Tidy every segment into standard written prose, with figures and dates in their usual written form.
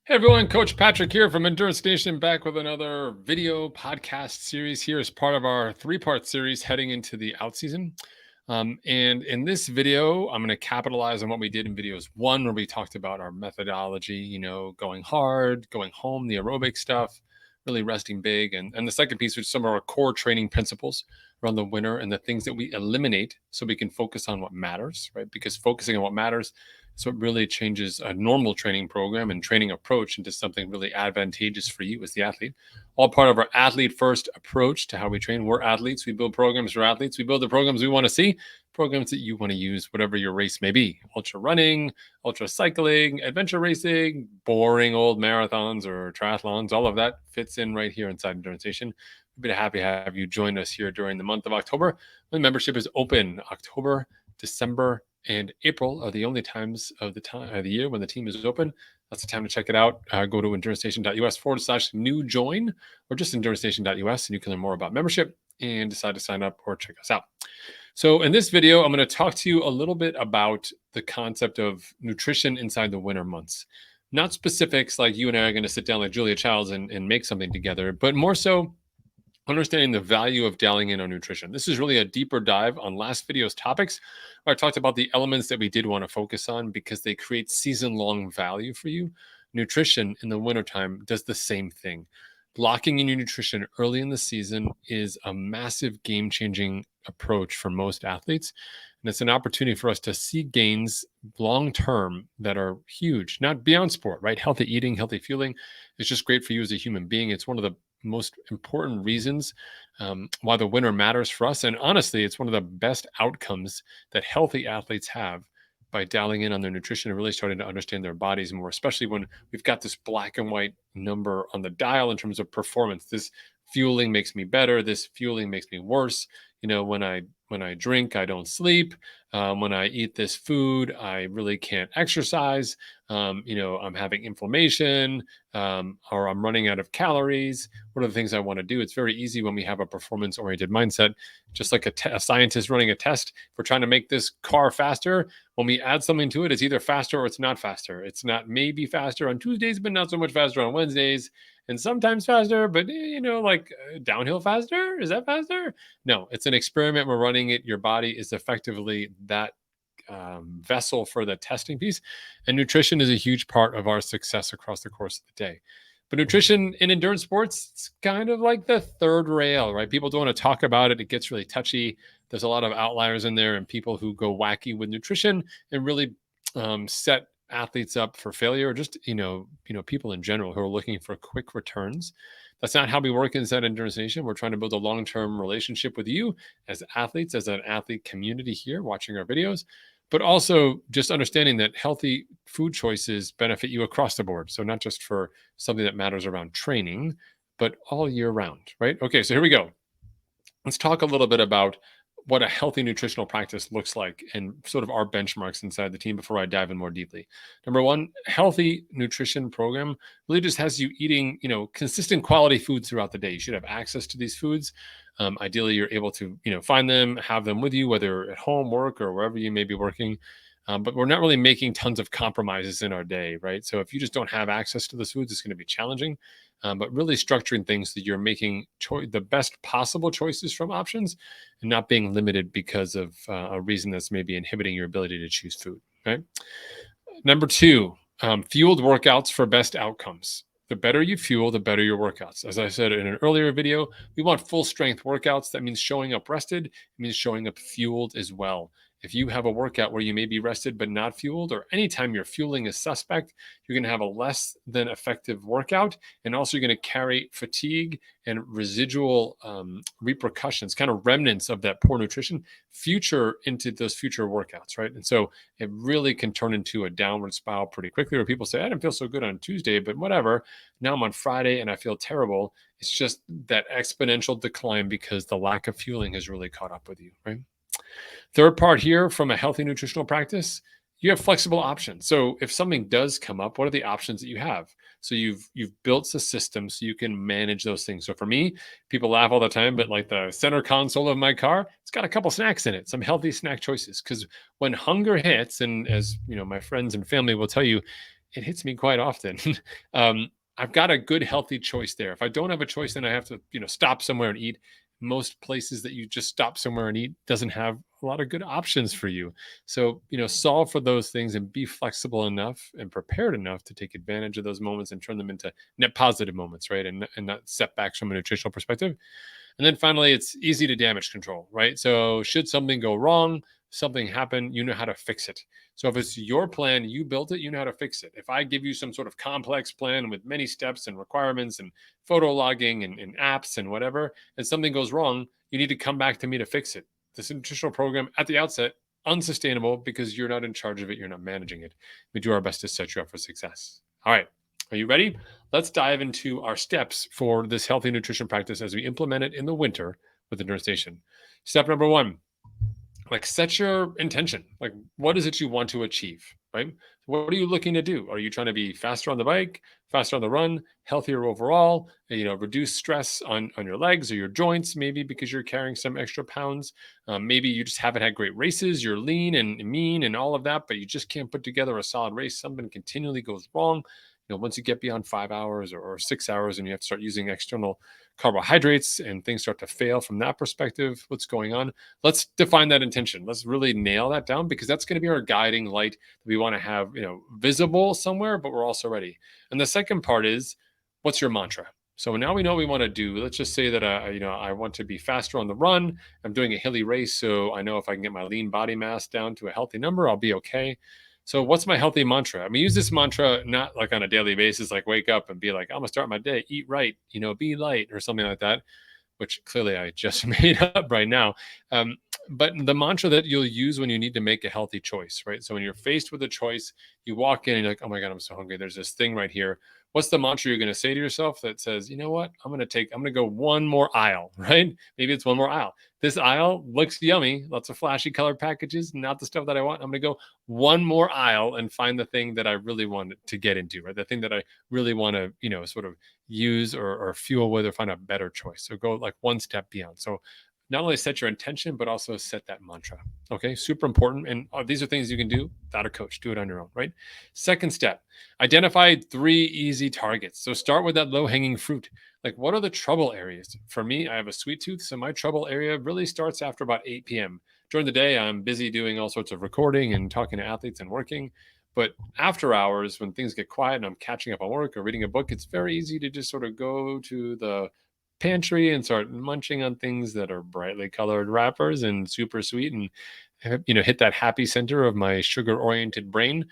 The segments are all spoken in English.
Hey everyone, Coach Patrick here from Endurance Nation, back with another video podcast series here as part of our three-part series heading into the out season. And in this video, I'm going to capitalize on what we did in videos one, where we talked about our methodology, going hard, going home, the aerobic stuff, really resting big. And the second piece, which is some of our core training principles around the winter and the things that we eliminate so we can focus on what matters, right? Because focusing on what matters is what really changes a normal training program and training approach into something really advantageous for you as the athlete. All part of our athlete first approach to how we train. We're athletes. We build programs for athletes. We build the programs we want to see, programs that you want to use, whatever your race may be. Ultra running, ultra cycling, adventure racing, boring old marathons or triathlons. All of that fits in right here inside Endurance Nation. We'd be happy to have you join us here during the month of October when membership is open. October, December, and April are the only times of the year when the team is open. That's the time to check it out. Go to endurancenation.us/new join, or just endurancenation.us, and you can learn more about membership and decide to sign up or check us out. So in this video, I'm going to talk to you a little bit about the concept of nutrition inside the winter months. Not specifics like you and I are going to sit down like Julia Childs and make something together, but more so understanding the value of dialing in on nutrition. This is really a deeper dive on last video's topics, where I talked about the elements that we did want to focus on because they create season-long value for you. Nutrition in the wintertime does the same thing. Locking in your nutrition early in the season is a massive game-changing approach for most athletes. And it's an opportunity for us to see gains long-term that are huge, not beyond sport, right? Healthy eating, healthy fueling is just great for you as a human being. It's one of the most important reasons why the winter matters for us. And honestly, it's one of the best outcomes that healthy athletes have by dialing in on their nutrition and really starting to understand their bodies more, especially when we've got this black and white number on the dial in terms of performance. This fueling makes me better. This fueling makes me worse. When I drink, I don't sleep. When I eat this food, I really can't exercise. I'm having inflammation, or I'm running out of calories. What are the things I want to do? It's very easy when we have a performance-oriented mindset, just like a scientist running a test. If we're trying to make this car faster, when we add something to it, it's either faster or it's not faster. It's not maybe faster on Tuesdays, but not so much faster on Wednesdays, and sometimes faster, but downhill faster. Is that faster? No, it's an experiment we're running it. Your body is effectively that vessel for the testing piece. And nutrition is a huge part of our success across the course of the day. But nutrition in endurance sports, it's kind of like the third rail, right? People don't want to talk about it. It gets really touchy. There's a lot of outliers in there and people who go wacky with nutrition and really set athletes up for failure, or just people in general who are looking for quick returns. That's not how we work inside Endurance Nation. We're trying to build a long-term relationship with you as athletes, as an athlete community here watching our videos, but also just understanding that healthy food choices benefit you across the board. So not just for something that matters around training, but all year round, right? Okay, so here we go. Let's talk a little bit about what a healthy nutritional practice looks like and sort of our benchmarks inside the team before I dive in more deeply. Number one, healthy nutrition program really just has you eating, consistent quality foods throughout the day. You should have access to these foods. Ideally, you're able to, find them, have them with you, whether at home, work, or wherever you may be working. But we're not really making tons of compromises in our day, right? So if you just don't have access to those foods, it's going to be challenging. But really structuring things that you're making the best possible choices from options and not being limited because of a reason that's maybe inhibiting your ability to choose food, right? Number two, fueled workouts for best outcomes. The better you fuel, the better your workouts. As I said in an earlier video, we want full strength workouts. That means showing up rested. It means showing up fueled as well. If you have a workout where you may be rested but not fueled, or anytime your fueling is suspect, you're going to have a less than effective workout. And also you're going to carry fatigue and residual repercussions, kind of remnants of that poor nutrition into those future workouts, right? And so it really can turn into a downward spiral pretty quickly, where people say, I didn't feel so good on Tuesday, but whatever. Now I'm on Friday and I feel terrible. It's just that exponential decline because the lack of fueling has really caught up with you, right? Third part here, from a healthy nutritional practice, you have flexible options. So if something does come up, what are the options that you have? So you've built a system so you can manage those things. So for me, people laugh all the time, but like the center console of my car, it's got a couple snacks in it, some healthy snack choices. Because when hunger hits, and as my friends and family will tell you, it hits me quite often. um, I've got a good healthy choice there. If I don't have a choice, then I have to, stop somewhere and eat. Most places that you just stop somewhere and eat doesn't have a lot of good options for you. So, solve for those things and be flexible enough and prepared enough to take advantage of those moments and turn them into net positive moments, right? And not setbacks from a nutritional perspective. And then finally, it's easy to damage control, right? So, should something go wrong, something happen, you know how to fix it. So, if it's your plan, you built it, you know how to fix it. If I give you some sort of complex plan with many steps and requirements and photo logging and apps and whatever, and something goes wrong, you need to come back to me to fix it. This nutritional program at the outset, unsustainable because you're not in charge of it, you're not managing it. We do our best to set you up for success. All right. Are you ready? Let's dive into our steps for this healthy nutrition practice as we implement it in the winter with the Nurse Station. Step number one, like set your intention. Like, what is it you want to achieve, right? What are you looking to do? Are you trying to be faster on the bike, faster on the run, healthier overall, reduce stress on your legs or your joints, maybe because you're carrying some extra pounds. Maybe you just haven't had great races, you're lean and mean and all of that, but you just can't put together a solid race. Something continually goes wrong. Once you get beyond 5 hours or 6 hours and you have to start using external carbohydrates and things start to fail from that perspective, what's going on? Let's define that intention. Let's really nail that down because that's going to be our guiding light that we want to have, visible somewhere, but we're also ready. And the second part is, what's your mantra? So now we know what we want to do. Let's just say that I want to be faster on the run. I'm doing a hilly race, so I know if I can get my lean body mass down to a healthy number, I'll be okay. So what's my healthy mantra? I mean, use this mantra not like on a daily basis, like wake up and be like, I'm gonna start my day, eat right, be light or something like that, which clearly I just made up right now. Um, but the mantra that you'll use when you need to make a healthy choice, right? So when you're faced with a choice, you walk in and you're like, oh my God, I'm so hungry. There's this thing right here. What's the mantra you're going to say to yourself that says, you know what? I'm going to go one more aisle, right? Maybe it's one more aisle. This aisle looks yummy, lots of flashy colored packages, not the stuff that I want. I'm going to go one more aisle and find the thing that I really want to get into, right? The thing that I really want to, sort of use or fuel with or find a better choice. So go like one step beyond. So not only set your intention, but also set that mantra. Okay, super important. And these are things you can do without a coach. Do it on your own, right? Second step, identify 3 easy targets. So start with that low hanging fruit. Like, what are the trouble areas? For me, I have a sweet tooth. So my trouble area really starts after about 8 p.m. During the day, I'm busy doing all sorts of recording and talking to athletes and working. But after hours, when things get quiet and I'm catching up on work or reading a book, it's very easy to just sort of go to the pantry and start munching on things that are brightly colored wrappers and super sweet and hit that happy center of my sugar oriented brain.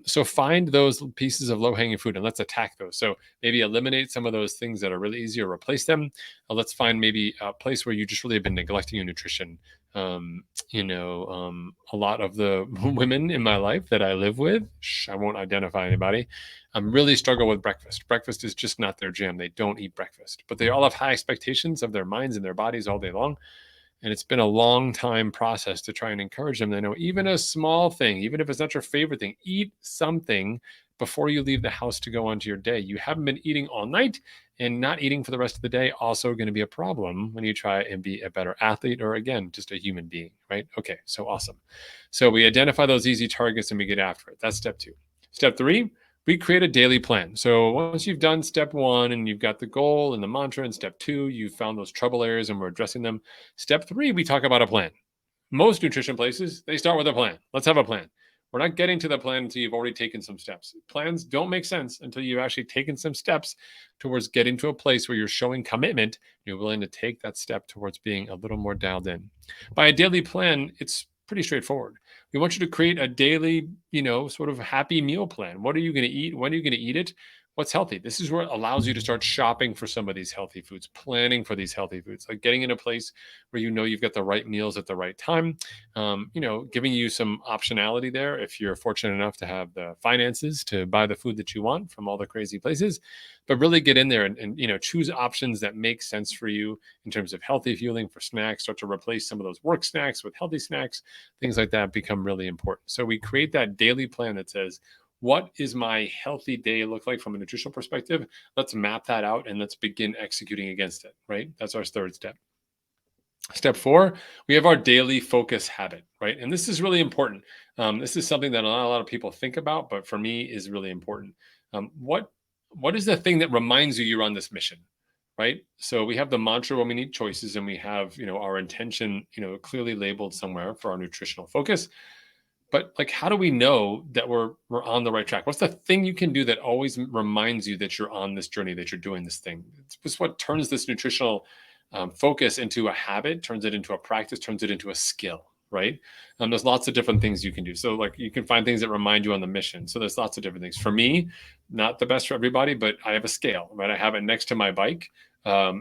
So find those pieces of low hanging fruit and let's attack those. So maybe eliminate some of those things that are really easy or replace them. Let's find maybe a place where you just really have been neglecting your nutrition. A lot of the women in my life that I live with, I won't identify anybody, really struggle with breakfast. Breakfast is just not their jam. They don't eat breakfast, but they all have high expectations of their minds and their bodies all day long. And it's been a long time process to try and encourage them to know even a small thing, even if it's not your favorite thing, eat something before you leave the house to go onto your day. You haven't been eating all night, and not eating for the rest of the day also going to be a problem when you try and be a better athlete or again just a human being, right? Okay, so awesome. So we identify those easy targets and we get after it. That's step 2. Step 3, we create a daily plan. So once you've done step 1 and you've got the goal and the mantra, and step 2, you've found those trouble areas and we're addressing them. Step 3, we talk about a plan. Most nutrition places, they start with a plan. Let's have a plan. We're not getting to the plan until you've already taken some steps. Plans don't make sense until you've actually taken some steps towards getting to a place where you're showing commitment. You're willing to take that step towards being a little more dialed in. By a daily plan, it's pretty straightforward. We want you to create a daily, sort of happy meal plan. What are you going to eat? When are you going to eat it? What's healthy? This is what allows you to start shopping for some of these healthy foods, planning for these healthy foods, like getting in a place where you've got the right meals at the right time. Giving you some optionality there if you're fortunate enough to have the finances to buy the food that you want from all the crazy places. But really get in there and choose options that make sense for you in terms of healthy fueling for snacks. Start to replace some of those work snacks with healthy snacks. Things like that become really important. So we create that daily plan that says, what is my healthy day look like from a nutritional perspective? Let's map that out and let's begin executing against it, right? That's our third step. Step 4, we have our daily focus habit, right? And this is really important. This is something that not a lot of people think about, but for me is really important. What is the thing that reminds you you're on this mission, right? So we have the mantra when we need choices, and we have our intention clearly labeled somewhere for our nutritional focus. But like, how do we know that we're on the right track? What's the thing you can do that always reminds you that you're on this journey, that you're doing this thing? It's what turns this nutritional focus into a habit, turns it into a practice, turns it into a skill, right? There's lots of different things you can do. So like, you can find things that remind you on the mission. So there's lots of different things. For me, not the best for everybody, but I have a scale, right? I have it next to my bike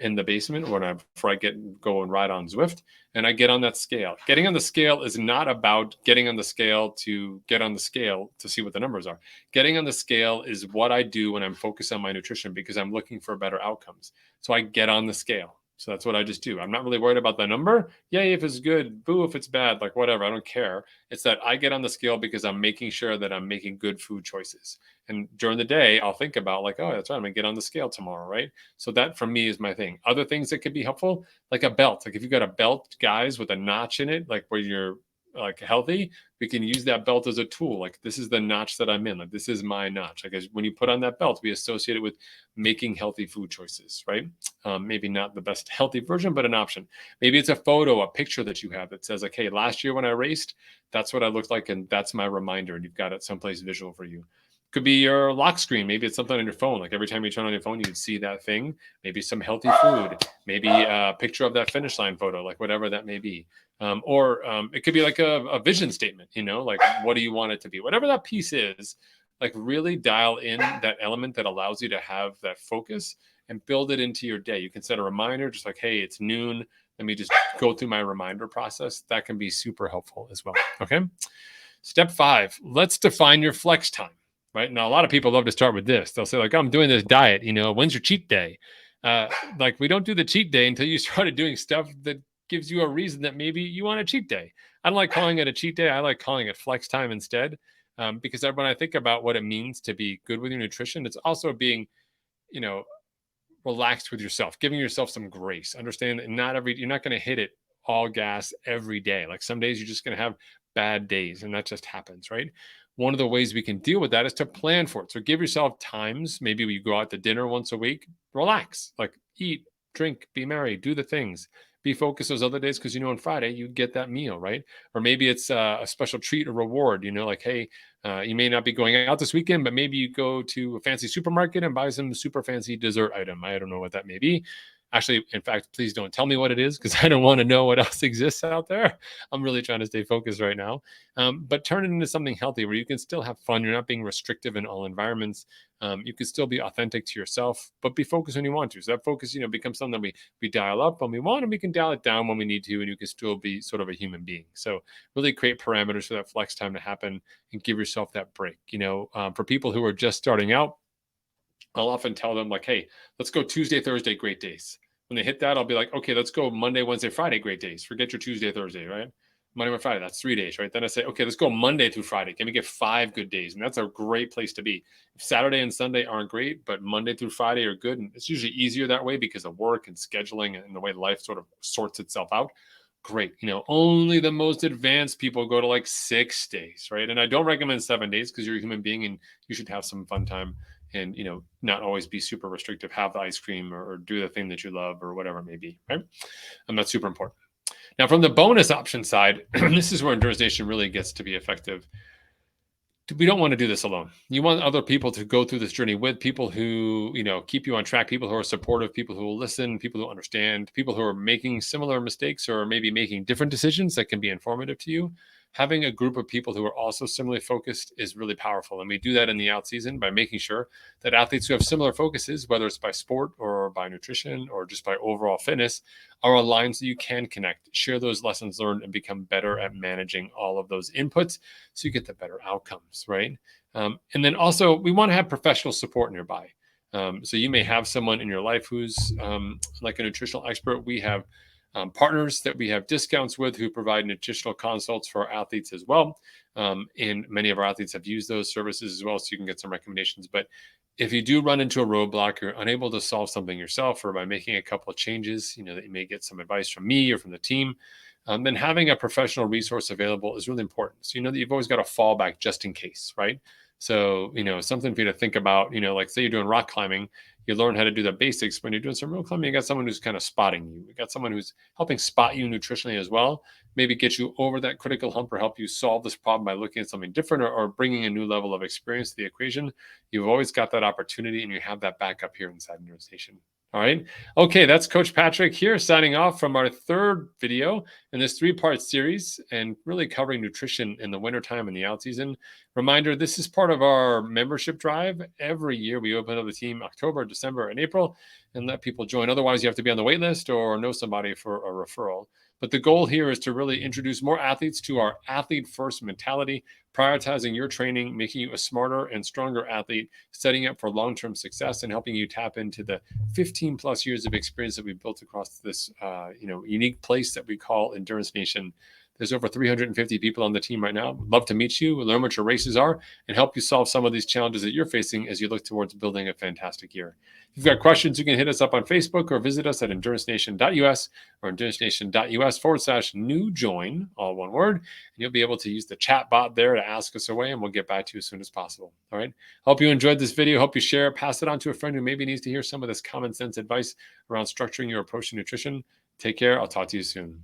in the basement before I go and ride on Zwift, and I get on that scale. Getting on the scale is not about getting on the scale to get on the scale to see what the numbers are. Getting on the scale is what I do when I'm focused on my nutrition because I'm looking for better outcomes. So I get on the scale. So that's what I just do. I'm not really worried about the number. Yay, if it's good, boo, if it's bad, like whatever, I don't care. It's that I get on the scale because I'm making sure that I'm making good food choices. And during the day, I'll think about like, oh, that's right, I'm gonna get on the scale tomorrow, right? So that for me is my thing. Other things that could be helpful, like a belt. Like if you've got a belt, guys, with a notch in it, like where you're like healthy, we can use that belt as a tool. Like this is the notch that I'm in. Like this is my notch. Like when you put on that belt, we associate it with making healthy food choices, right? Maybe not the best healthy version, but an option. Maybe it's a photo, a picture that you have that says like, hey, last year when I raced, that's what I looked like, and that's my reminder. And you've got it someplace visual for you. Could be your lock screen. Maybe it's something on your phone. Like every time you turn on your phone, you'd see that thing. Maybe some healthy food. Maybe a picture of that finish line photo, like whatever that may be. Or it could be like a vision statement, like what do you want it to be? Whatever that piece is, like really dial in that element that allows you to have that focus and build it into your day. You can set a reminder, just like, hey, it's noon. Let me just go through my reminder process. That can be super helpful as well. Okay. Step 5, let's define your flex time. Right now, a lot of people love to start with this. They'll say, like, I'm doing this diet. When's your cheat day? Like, we don't do the cheat day until you started doing stuff that gives you a reason that maybe you want a cheat day. I don't like calling it a cheat day. I like calling it flex time instead, because when I think about what it means to be good with your nutrition, it's also being, you know, relaxed with yourself, giving yourself some grace. Understand that you're not going to hit it all gas every day. Like some days you're just going to have bad days, and that just happens, right? One of the ways we can deal with that is to plan for it. So give yourself times. Maybe you go out to dinner once a week, relax, like eat, drink, be merry, do the things. Be focused those other days because on Friday you get that meal, right? Or maybe it's a special treat or reward. Like, hey, you may not be going out this weekend, but maybe you go to a fancy supermarket and buy some super fancy dessert item. I don't know what that may be. Actually, in fact, please don't tell me what it is because I don't want to know what else exists out there. I'm really trying to stay focused right now. But turn it into something healthy where you can still have fun. You're not being restrictive in all environments. You can still be authentic to yourself, but be focused when you want to. So that focus, becomes something that we dial up when we want, and we can dial it down when we need to, and you can still be sort of a human being. So really create parameters for that flex time to happen and give yourself that break. For people who are just starting out, I'll often tell them like, hey, let's go Tuesday, Thursday, great days. When they hit that, I'll be like, okay, let's go Monday, Wednesday, Friday, great days. Forget your Tuesday, Thursday, right? Monday, Wednesday, Friday, that's 3 days, right? Then I say, okay, let's go Monday through Friday. Can we get 5 good days? And that's a great place to be. If Saturday and Sunday aren't great, but Monday through Friday are good, and it's usually easier that way because of work and scheduling and the way life sort of sorts itself out. Great. Only the most advanced people go to like 6 days, right? And I don't recommend 7 days because you're a human being and you should have some fun time and not always be super restrictive, have the ice cream or do the thing that you love or whatever it may be, right? And that's super important. Now, from the bonus option side, this is where Endurance Nation really gets to be effective. We don't want to do this alone. You want other people to go through this journey with people who, keep you on track, people who are supportive, people who will listen, people who understand, people who are making similar mistakes or maybe making different decisions that can be informative to you. Having a group of people who are also similarly focused is really powerful. And we do that in the out season by making sure that athletes who have similar focuses, whether it's by sport or by nutrition or just by overall fitness, are aligned so you can connect, share those lessons learned, and become better at managing all of those inputs so you get the better outcomes, right? And then also, we want to have professional support nearby. So you may have someone in your life who's like a nutritional expert. We have partners that we have discounts with who provide nutritional consults for our athletes as well. And many of our athletes have used those services as well, so you can get some recommendations. But if you do run into a roadblock, you're unable to solve something yourself, or by making a couple of changes, that you may get some advice from me or from the team, then having a professional resource available is really important. So you know that you've always got a fallback just in case, right? So, something for you to think about, like say you're doing rock climbing, you learn how to do the basics. When you're doing some real climbing, you got someone who's kind of spotting you. You got someone who's helping spot you nutritionally as well, maybe get you over that critical hump or help you solve this problem by looking at something different, or bringing a new level of experience to the equation. You've always got that opportunity, and you have that backup here inside Endurance Nation. All right. Okay, that's Coach Patrick here signing off from our third video in this three-part series, and really covering nutrition in the wintertime and the out season. Reminder, this is part of our membership drive. Every year we open up the team October, December, and April and let people join. Otherwise, you have to be on the wait list or know somebody for a referral. But the goal here is to really introduce more athletes to our athlete-first mentality, prioritizing your training, making you a smarter and stronger athlete, setting up for long-term success, and helping you tap into the 15 plus years of experience that we've built across this unique place that we call Endurance Nation. There's over 350 people on the team right now. Love to meet you, learn what your races are, and help you solve some of these challenges that you're facing as you look towards building a fantastic year. If you've got questions, you can hit us up on Facebook or visit us at endurancenation.us or endurancenation.us/new join, all one word. And you'll be able to use the chat bot there to ask us away, and we'll get back to you as soon as possible. All right. Hope you enjoyed this video. Hope you share it, pass it on to a friend who maybe needs to hear some of this common sense advice around structuring your approach to nutrition. Take care. I'll talk to you soon.